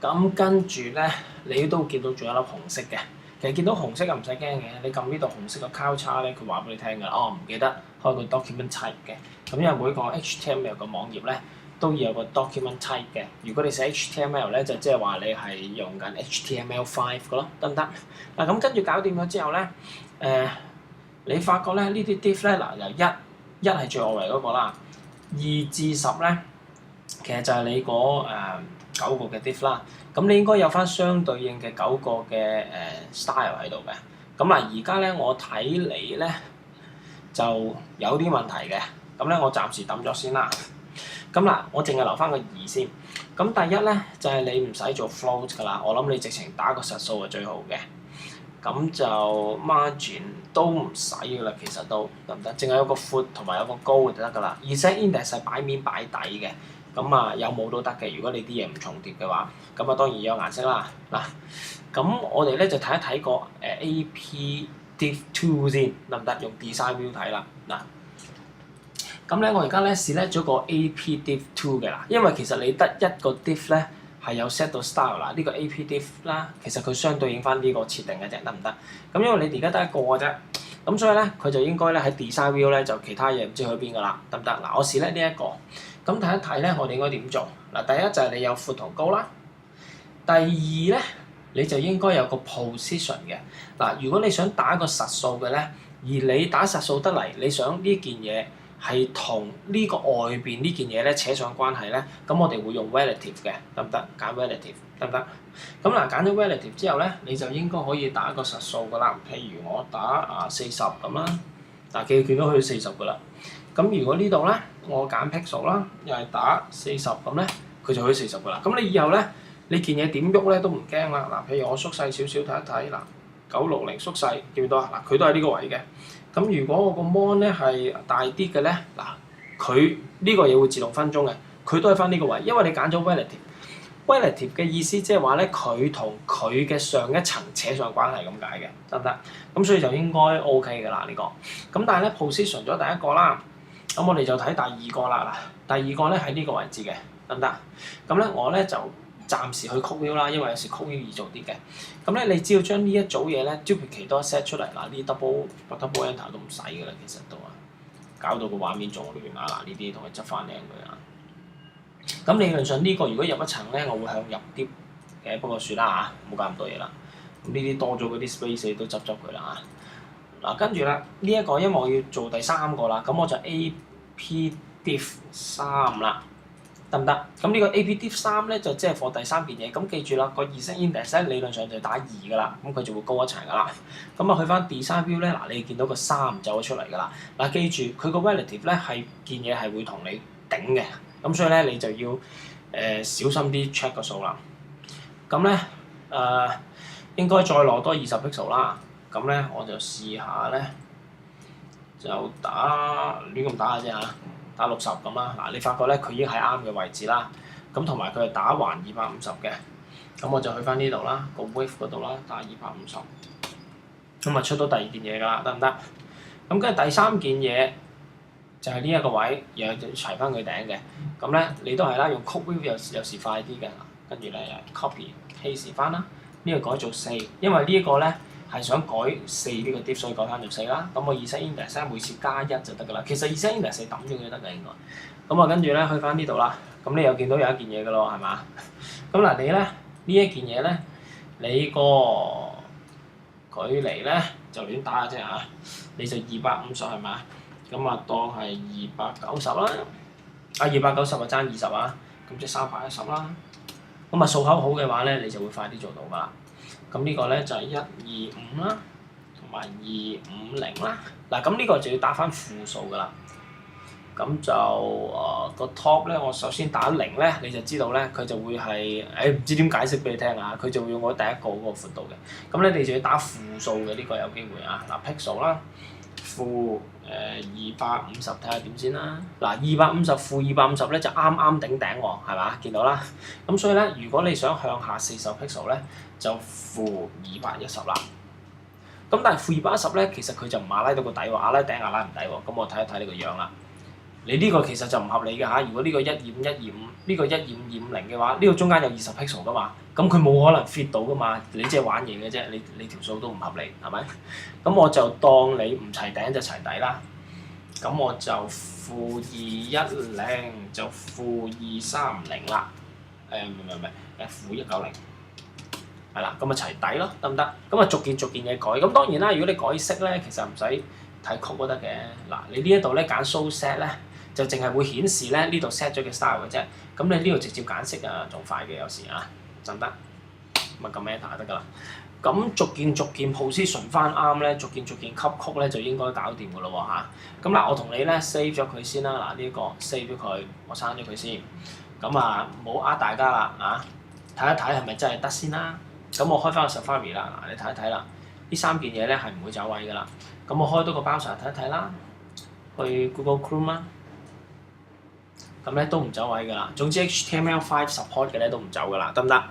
咁跟住咧，你都見到仲有粒紅色嘅。其實見到紅色就唔使驚嘅，你撳呢度紅色個交叉咧，佢話俾你聽㗎。哦，唔記得開個 document type 嘅。咁因為每個 HTML 嘅網頁咧都要有個 document type 嘅。如果你寫 HTML 咧，就即係話你係用緊 HTML5 嘅咯，得唔得？嗱咁跟住搞掂咗之後咧，你發覺咧呢啲 div 咧嗱由一係最外圍嗰個啦，2至10咧，其實就係你嗰9個嘅 div 啦。咁你應該有翻相對應嘅9個嘅style 喺度嘅。咁嗱，而家咧我睇嚟咧就有啲問題嘅。咁咧我暫時抌咗先啦。咁嗱，我淨係留翻個2先。咁第一咧就係你唔使做 float 㗎啦。我諗你直情打個實數係最好嘅。咁就 margin 都唔使㗎啦，其實都得唔得？淨係有個闊同埋有個高就得㗎啦。而且 index 係擺面擺底嘅。咁啊有冇都得嘅，如果你啲嘢唔重疊嘅話，咁啊當然有顏色啦。嗱，咁我哋咧就睇一睇個AP Div 2先，得唔得？用 Design View 睇啦。嗱，咁咧我而家咧select咗個 AP Div 2嘅啦，因為其實你得一個 div 咧係有 set 到 style 啦，呢個 AP Div 啦，其實佢相對應翻呢個設定嘅啫，得唔得？咁因為你而家得一個嘅啫，咁所以咧佢就應該咧喺 Design View 咧就其他嘢唔知去邊㗎啦，得唔得？嗱，我select呢一個。咁睇一睇咧，我哋應該點做？嗱，第一就係你有闊同高啦。第二咧，你就應該有個 position 嘅。嗱，如果你想打個實數嘅咧，而你打實數得嚟，你想呢件嘢係同呢個外邊呢件嘢咧扯上關係咧，咁我哋會用 relative 嘅，得唔得？揀 relative 得唔得？咁嗱，揀咗 relative 之後咧，你就應該可以打一個實數㗎啦。譬如我打40咁啦，嗱，見到佢40㗎啦。咁如果呢度咧，我揀 pixel 啦，又係打40咁咧，佢就可以40㗎啦。咁你以後咧，你件嘢點喐咧都唔驚啦。嗱，譬如我縮細少少睇一睇，嗱960縮細，見唔見到啊？嗱，佢都係呢個位嘅。咁如果我個 mon 咧係大啲嘅咧，嗱佢呢個嘢會自動分鐘嘅，佢都係翻呢個位，因為你揀咗 relative。relative 嘅意思即係話咧，佢同佢嘅上一層扯上關係咁解嘅，得唔得？咁所以就應該 OK 㗎啦呢個。咁但係咧 position 咗第一個啦。咁我哋就睇第二個啦，嗱，第二個咧喺呢個位置嘅，得唔得？咁咧我咧就暫時去 code view 啦，因為有時 code view 易做啲嘅。咁咧你只要將呢一組嘢咧 duplicate 多 set 出嚟，嗱呢 double enter 都唔使㗎啦，其實都啊，搞到個畫面仲亂啊！嗱呢啲同佢執翻靚佢啊。咁理論上呢個如果入一層咧，我會向入啲嘅，不過算啦嚇，冇搞咁多嘢啦。咁呢啲多咗嗰啲 space 都執佢啦嚇。嗱，跟住啦，呢一個因為我要做第3個啦，咁我就 AP Div 3啦，得唔得？咁呢個 AP Div 3咧就即係放第3件嘢，咁記住啦，個2set index 咧理論上就打2㗎啦，咁佢就會高一層㗎啦。咁啊去翻 Design View 咧，嗱你見到個3走咗出嚟㗎啦。嗱記住佢個 relative 咧係件嘢係會同你頂嘅，咁所以咧你就要小心啲 check 個數啦。咁咧應該再攞多20 pixel 啦。咁咧我就試下咧，就打亂咁打下啫嚇，打60咁啦。嗱，你發覺咧佢已經喺啱嘅位置啦。咁同埋佢係打橫250嘅。咁我就去翻呢度啦，個 width 嗰度啦，打250。咁啊出到第二件嘢㗎啦，得唔得？咁跟住第3件嘢就係呢一個位，然後就齊翻佢頂嘅。咁咧你都係啦，用 code view 有時快啲嘅。跟住咧又 copy paste 翻啦，呢個改做4，因為呢一個咧。係想改4呢個 div， 所以改翻做4啦。咁我2set index 每次加1就得㗎啦。其實2set index 係抌咗佢都得㗎應該。咁啊跟住咧去翻呢度啦。咁你又見到有一件嘢㗎咯，係嘛？咁嗱你咧呢一件嘢咧，你個距離咧就亂打下啫嚇。你就250係嘛？咁啊當係290啦。290啊爭20啊，咁即係310啦。咁啊數口好嘅話咧，你就會快啲做到㗎啦。咁呢個咧就係125啦，同埋250啦。嗱，咁呢個就要打翻負數㗎啦。咁就個 top 咧，我首先打0咧，你就知道咧，佢就會係唔知點解釋俾你聽啊。佢就會用我第一個嗰個闊度嘅。咁咧你就要打負數嘅，呢個有機會啊。嗱 pixel 啦，負250睇下點先啦。嗱250負250咧就啱啱頂頂喎，係嘛？見到啦。咁所以咧，如果你想向下40 pixel 咧，就負210啦。咁但係負210咧，其實佢就唔阿拉到個底喎，阿拉頂阿拉唔底喎。咁我睇一睇你個樣啦。你呢個其實就唔合理㗎嚇。如果呢個125，呢個12550嘅話，呢個中間有20 pixel 㗎嘛，咁佢冇可能 fit 到㗎嘛。你即係玩嘢嘅啫，你條數都唔合理係咪？咁我就當你唔齊頂就齊底啦。咁我就-210就-230啦。唔係-190。係啦，咁啊齊底咯，得唔得？咁啊逐件嘢改。咁當然啦，如果你改色咧，其實唔使睇曲都得嘅。嗱，你呢一度咧揀 show set 咧，就淨係會顯示咧呢度 set 咗嘅 style 嘅啫。咁你呢度直接揀色啊，仲快嘅有時啊，就得。咁啊撳 enter 得㗎啦。咁逐件 position 翻啱咧，逐件吸曲咧就應該搞掂㗎咯喎嚇。咁嗱，我同你咧 save 咗佢先啦。嗱，呢一個 save 咗佢，我刪咗佢先。咁啊，唔好呃大家啦啊！睇一睇係咪真係得先啦。咁我開翻個 Safari 啦，嗱你睇一睇啦，呢3件嘢咧係唔會走位㗎啦。咁我開多個 browser 睇一睇啦，去 Google Chrome 啦，咁咧都唔走位㗎啦。總之 HTML5 support 嘅咧都唔走㗎啦，得唔得？